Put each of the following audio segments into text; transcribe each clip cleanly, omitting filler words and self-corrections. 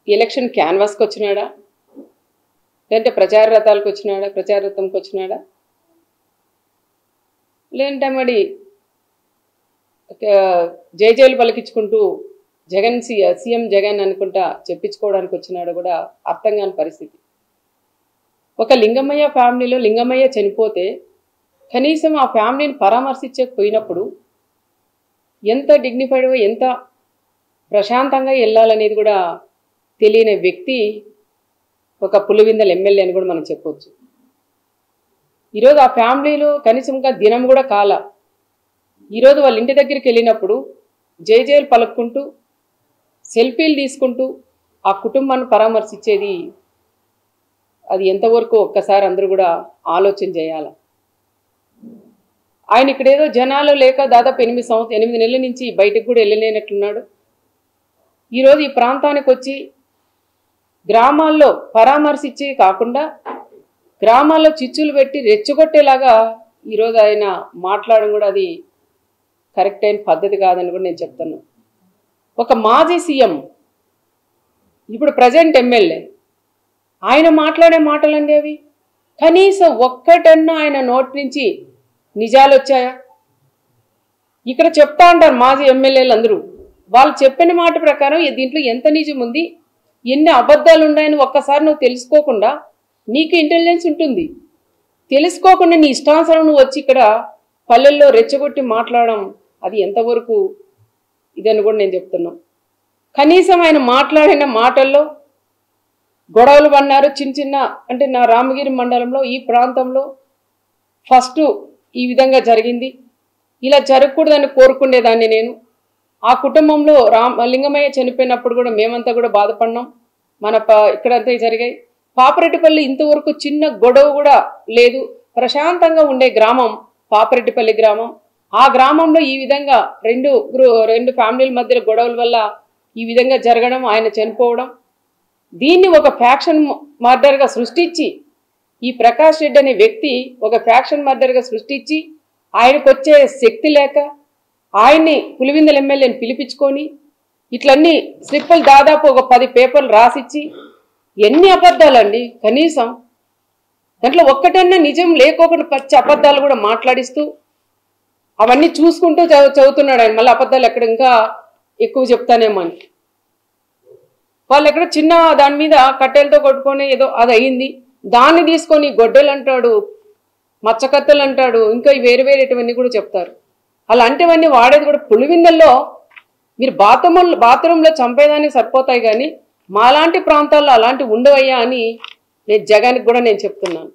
Election క్యాన్వాస్కి వచ్చినాడా, లేదంటే ప్రచార రథాలకు వచ్చినాడా, ప్రచార రథంకి వచ్చినాడా, లేదంటే మరి జైలు పలికించుకుంటూ జగన్ సీఎం జగన్ అనుకుంటా చెప్పించుకోవడానికి వచ్చినాడు కూడా అర్థం కాని పరిస్థితి. ఒక లింగమయ్య ఫ్యామిలీలో లింగమయ్య చనిపోతే కనీసం ఆ ఫ్యామిలీని పరామర్శించకపోయినప్పుడు ఎంత డిగ్నిఫైడ్గా ఎంత ప్రశాంతంగా వెళ్ళాలనేది కూడా తెలియని వ్యక్తి ఒక పులివెందుల ఎమ్మెల్యే అని కూడా మనం చెప్పొచ్చు. ఈరోజు ఆ ఫ్యామిలీలో కనీసంగా దినం కూడా కాల, ఈరోజు వాళ్ళ ఇంటి దగ్గరికి వెళ్ళినప్పుడు జైలు పలుక్కుంటూ సెల్ఫీలు తీసుకుంటూ ఆ కుటుంబాన్ని పరామర్శించేది అది ఎంతవరకు ఒక్కసారి అందరూ కూడా ఆలోచన చేయాలి. ఆయన ఇక్కడేదో జనాలు లేక దాదాపు 8 నెలల నుంచి బయటకు కూడా వెళ్ళలేనట్లున్నాడు. ఈరోజు ఈ ప్రాంతానికి వచ్చి గ్రామాల్లో పరామర్శించి కాకుండా గ్రామాల్లో చిచ్చులు పెట్టి రెచ్చగొట్టేలాగా ఈరోజు ఆయన మాట్లాడడం కూడా అది కరెక్ట్ అయిన పద్ధతి కాదని కూడా నేను చెప్తాను. ఒక మాజీ సీఎం, ఇప్పుడు ప్రజెంట్ ఎమ్మెల్యే, ఆయన మాట్లాడే మాటలండి అవి కనీసం ఒక్కటన్నా ఆయన నోటి నుంచి నిజాలు వచ్చాయా? ఇక్కడ చెప్తా ఉంటారు మాజీ ఎమ్మెల్యేలు అందరూ, వాళ్ళు చెప్పిన మాట ప్రకారం దీంట్లో ఎంత నిజం ఉంది, ఎన్ని అబద్ధాలు ఉన్నాయని ఒక్కసారి నువ్వు తెలుసుకోకుండా, నీకు ఇంటెలిజెన్స్ ఉంటుంది, తెలుసుకోకుండా నీ ఇష్టానుసారం నువ్వు వచ్చి ఇక్కడ పల్లెల్లో రెచ్చగొట్టి మాట్లాడడం అది ఎంతవరకు ఇదని కూడా నేను చెప్తున్నాను. కనీసం ఆయన మాట్లాడిన మాటల్లో గొడవలు పన్నారు చిన్న చిన్న, అంటే నా రామగిరి మండలంలో ఈ ప్రాంతంలో ఫస్ట్ ఈ విధంగా జరిగింది, ఇలా జరగకూడదని కోరుకునేదాన్ని నేను. ఆ కుటుంబంలో లింగమయ్య చనిపోయినప్పుడు కూడా మేమంతా కూడా బాధపడినాం. మన ఇక్కడంతా జరిగాయి. పాపిరెడ్డిపల్లి ఇంతవరకు చిన్న గొడవ కూడా లేదు, ప్రశాంతంగా ఉండే గ్రామం పాపిరెడ్డిపల్లి గ్రామం. ఆ గ్రామంలో ఈ విధంగా రెండు ఫ్యామిలీల మధ్య గొడవల వల్ల ఈ విధంగా జరగడం, ఆయన చనిపోవడం, దీన్ని ఒక ఫ్యాక్షన్ మర్డర్గా సృష్టించి, ఈ ప్రకాష్ రెడ్డి అనే వ్యక్తి ఒక ఫ్యాక్షన్ మర్డర్గా సృష్టించి ఆయనకు వచ్చే శక్తి లేక ఆయన్ని పులివెందుల ఎమ్మెల్యేని పిలిపించుకొని ఇట్లన్నీ స్లిప్పులు దాదాపు ఒక 10 పేపర్లు రాసిచ్చి, ఎన్ని అబద్ధాలండి, కనీసం దాంట్లో ఒక్కటన్నా నిజం లేకోకుండా పచ్చి అబద్ధాలు కూడా మాట్లాడిస్తూ అవన్నీ చూసుకుంటూ చదువుతున్నాడు ఆయన. మళ్ళీ అబద్ధాలు ఎక్కడ ఇంకా ఎక్కువ చెప్తానేమో అని. వాళ్ళు ఎక్కడ చిన్న దాని మీద కట్టెలతో కొట్టుకొని ఏదో అది అయ్యింది, దాన్ని తీసుకొని గొడ్డలు అంటాడు, మచ్చకత్తెలు అంటాడు, ఇంకా వేరేటివన్నీ కూడా చెప్తారు. అలాంటివన్నీ వాడేది కూడా పులివెందుల్లో. మీరు బాత్రూంలో చంపేదానికి సరిపోతాయి కానీ మాలాంటి ప్రాంతాల్లో అలాంటివి ఉండవయ్యా అని నేను జగన్కి కూడా నేను చెప్తున్నాను.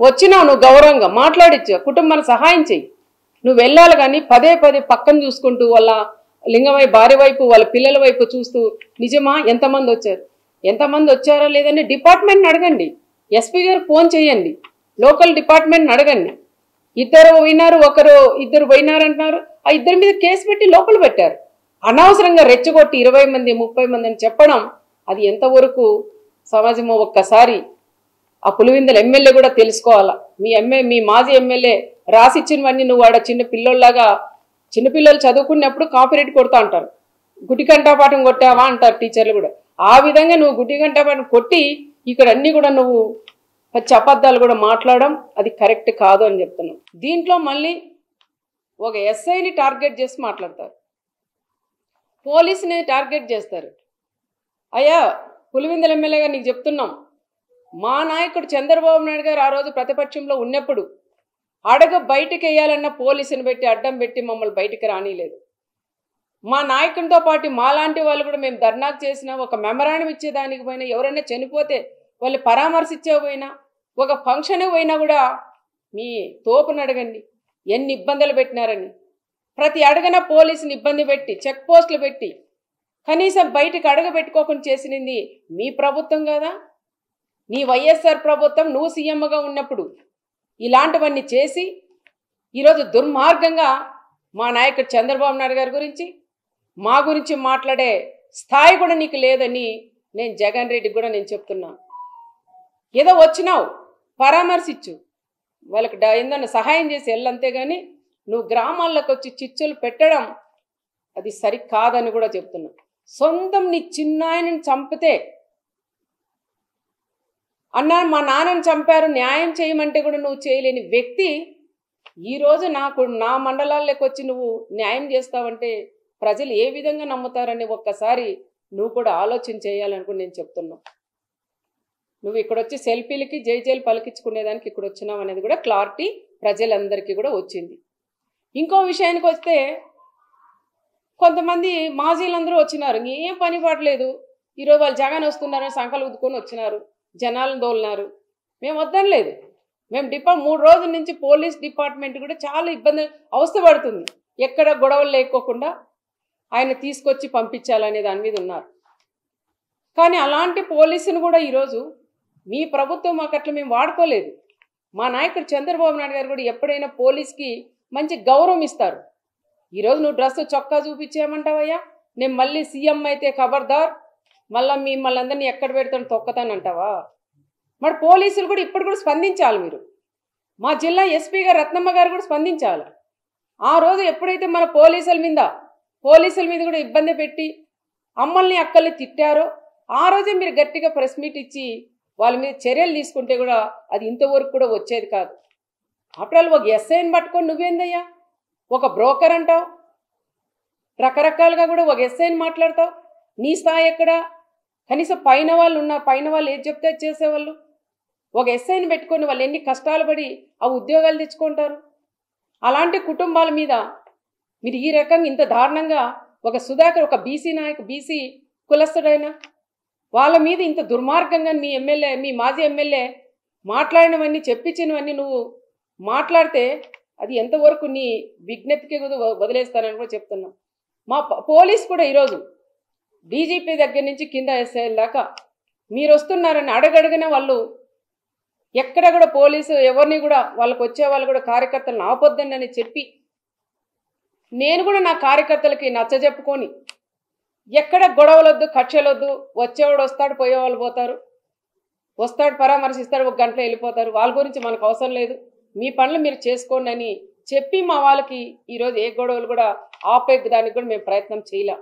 వచ్చినావు నువ్వు గౌరవంగా మాట్లాడిచ్చు, కుటుంబానికి సహాయం చెయ్యి, నువ్వు వెళ్ళాలి కానీ పదే పక్కన చూసుకుంటూ వాళ్ళ లింగమయ్య భార్య వైపు వాళ్ళ పిల్లల వైపు చూస్తూ నిజమా ఎంతమంది వచ్చారా లేదని డిపార్ట్మెంట్ని అడగండి, ఎస్పీ గారు ఫోన్ చేయండి, లోకల్ డిపార్ట్మెంట్ని అడగండి. ఇద్దరు పోయినారంటున్నారు, ఆ ఇద్దరి మీద కేసు పెట్టి లోపల పెట్టారు. అనవసరంగా రెచ్చగొట్టి 20 మంది 30 మంది అని చెప్పడం అది ఎంతవరకు సమాజమో ఒక్కసారి ఆ పులివెందుల ఎమ్మెల్యే కూడా తెలుసుకోవాలా. మీ మాజీ ఎమ్మెల్యే రాసిచ్చినవన్నీ నువ్వు వాడ చిన్నపిల్లలు చదువుకున్నప్పుడు కాపీరైట్ కొడతా అంటారు, గుడ్డి కంఠపాఠం కొట్టావా అంటారు టీచర్లు కూడా. ఆ విధంగా నువ్వు గుడ్డి కంఠపాఠం కొట్టి ఇక్కడ అన్ని కూడా నువ్వు పచ్చి అబద్ధాలు కూడా మాట్లాడడం అది కరెక్ట్ కాదు అని చెప్తున్నావు. దీంట్లో మళ్ళీ ఒక ఎస్ఐని టార్గెట్ చేసి మాట్లాడతారు, పోలీసుని టార్గెట్ చేస్తారు. అయ్యా పులివెందుల ఎమ్మెల్యేగా నీకు చెప్తున్నాం, మా నాయకుడు చంద్రబాబు నాయుడు గారు ఆ రోజు ప్రతిపక్షంలో ఉన్నప్పుడు బయటికి వేయాలన్న పోలీసుని పెట్టి అడ్డం పెట్టి మమ్మల్ని బయటికి రానిలేదు. మా నాయకునితో పాటు మాలాంటి వాళ్ళు కూడా మేము ధర్నాకు చేసినా, ఒక మెమరాండం ఇచ్చేదానికి పోయినా, ఎవరైనా చనిపోతే వాళ్ళు పరామర్శించే పోయినా, ఒక ఫంక్షన్ పోయినా కూడా మీ తోపుని అడగండి ఎన్ని ఇబ్బందులు పెట్టినారని. ప్రతి అడగన పోలీసుని ఇబ్బంది పెట్టి చెక్ పోస్టులు పెట్టి కనీసం బయటకు అడగబెట్టుకోకుండా చేసినది మీ ప్రభుత్వం కదా, నీ వైఎస్ఆర్ ప్రభుత్వం. నువ్వు సీఎంగా ఉన్నప్పుడు ఇలాంటివన్నీ చేసి ఈరోజు దుర్మార్గంగా మా నాయకుడు చంద్రబాబు నాయుడు గారి గురించి మా గురించి మాట్లాడే స్థాయి కూడా నీకు లేదని నేను జగన్ రెడ్డికి కూడా నేను చెప్తున్నాను. ఏదో వచ్చినావు పరామర్శించు, వాళ్ళకి ఏందన్నా సహాయం చేసి వెళ్ళంతే కానీ నువ్వు గ్రామాల్లోకి వచ్చి చిచ్చులు పెట్టడం అది సరికాదని కూడా చెప్తున్నా. సొంతం నీ చిన్నాయనని చంపితే అన్నా మా నాన్నని చంపారు న్యాయం చేయమంటే కూడా నువ్వు చేయలేని వ్యక్తి ఈరోజు నా మండలాల్లోకి వచ్చి నువ్వు న్యాయం చేస్తావంటే ప్రజలు ఏ విధంగా నమ్ముతారని ఒక్కసారి నువ్వు కూడా ఆలోచన చేయాలనుకుని నేను చెప్తున్నా. నువ్వు ఇక్కడ వచ్చి సెల్ఫీలకి జైలు పలికించుకునేదానికి ఇక్కడ వచ్చినావు అనేది కూడా క్లారిటీ ప్రజలందరికీ కూడా వచ్చింది. ఇంకో విషయానికి వస్తే కొంతమంది మాజీలందరూ వచ్చినారు, ఏం పని పడలేదు, ఈరోజు వాళ్ళు జగన్ వస్తున్నారని సంకలు ఉద్దుకొని వచ్చినారు, జనాలను దోలినారు. మేము వద్దనలేదు. మేము 3 రోజుల నుంచి పోలీస్ డిపార్ట్మెంట్ కూడా చాలా ఇబ్బంది అవస్థ పడుతుంది. ఎక్కడ గొడవలు లేకోకుండా ఆయన తీసుకొచ్చి పంపించాలనే దాని మీద ఉన్నారు. కానీ అలాంటి పోలీసును కూడా ఈరోజు మీ ప్రభుత్వం మాకు అట్లా మేము వాడుకోలేదు. మా నాయకుడు చంద్రబాబు నాయుడు గారు కూడా ఎప్పుడైనా పోలీస్కి మంచి గౌరవం ఇస్తారు. ఈరోజు నువ్వు డ్రెస్ చొక్కా చూపించేయమంటావయ్యా, నేను మళ్ళీ సీఎం అయితే ఖబర్దార్ మళ్ళీ మిమ్మల్ని అందరినీ ఎక్కడ పెడతాను తొక్కతానంటావా? మరి పోలీసులు కూడా ఇప్పుడు కూడా స్పందించాలి. మీరు మా జిల్లా ఎస్పీ గారు రత్నమ్మ గారు కూడా స్పందించాలి. ఆ రోజు ఎప్పుడైతే మన పోలీసుల మీద కూడా ఇబ్బంది పెట్టి అమ్మల్ని అక్కల్ని తిట్టారో ఆ రోజే మీరు గట్టిగా ప్రెస్ మీట్ ఇచ్చి వాళ్ళ మీద చర్యలు తీసుకుంటే కూడా అది ఇంతవరకు కూడా వచ్చేది కాదు. అప్పుడు ఒక ఎస్ఐని పట్టుకొని నువ్వేందయ్యా ఒక బ్రోకర్ అంటావు, రకరకాలుగా కూడా ఒక ఎస్ఐని మాట్లాడతావు. నీ స్థాయి ఎక్కడా? కనీసం పైన వాళ్ళు ఏది చెప్తే చేసేవాళ్ళు. ఒక ఎస్ఐని పెట్టుకొని వాళ్ళు ఎన్ని కష్టాలు పడి ఆ ఉద్యోగాలు తెచ్చుకుంటారు. అలాంటి కుటుంబాల మీద మీరు ఈ రకంగా ఇంత దారుణంగా ఒక సుధాకర్ ఒక బీసీ కులస్తుడైన వాళ్ళ మీద ఇంత దుర్మార్గంగా మీ మాజీ ఎమ్మెల్యే మాట్లాడినవన్నీ చెప్పించినవన్నీ నువ్వు మాట్లాడితే అది ఎంతవరకు నీ విజ్ఞతకి వదిలేస్తానని కూడా చెప్తున్నాం. మా పోలీస్ కూడా ఈరోజు డీజీపీ దగ్గర నుంచి కింద ఎస్ఐల దాకా మీరు వస్తున్నారని అడగడిగిన వాళ్ళు ఎక్కడ కూడా పోలీసు ఎవరిని కూడా వాళ్ళకు వచ్చే వాళ్ళు కూడా కార్యకర్తలను ఆపొద్దండి అని చెప్పి నేను కూడా నా కార్యకర్తలకి నచ్చజెప్పుకొని ఎక్కడ గొడవలొద్దు కక్షలొద్దు, వచ్చేవాడు వస్తాడు పోయేవాళ్ళు పోతారు, వస్తాడు పరామర్శిస్తాడు 1 గంటలో వెళ్ళిపోతారు, వాళ్ళ గురించి మనకు అవసరం లేదు, మీ పనులు మీరు చేసుకోండి అని చెప్పి మా వాళ్ళకి ఈరోజు ఏ గొడవలు కూడా ఆపే దానికి కూడా మేము ప్రయత్నం చేయలేం.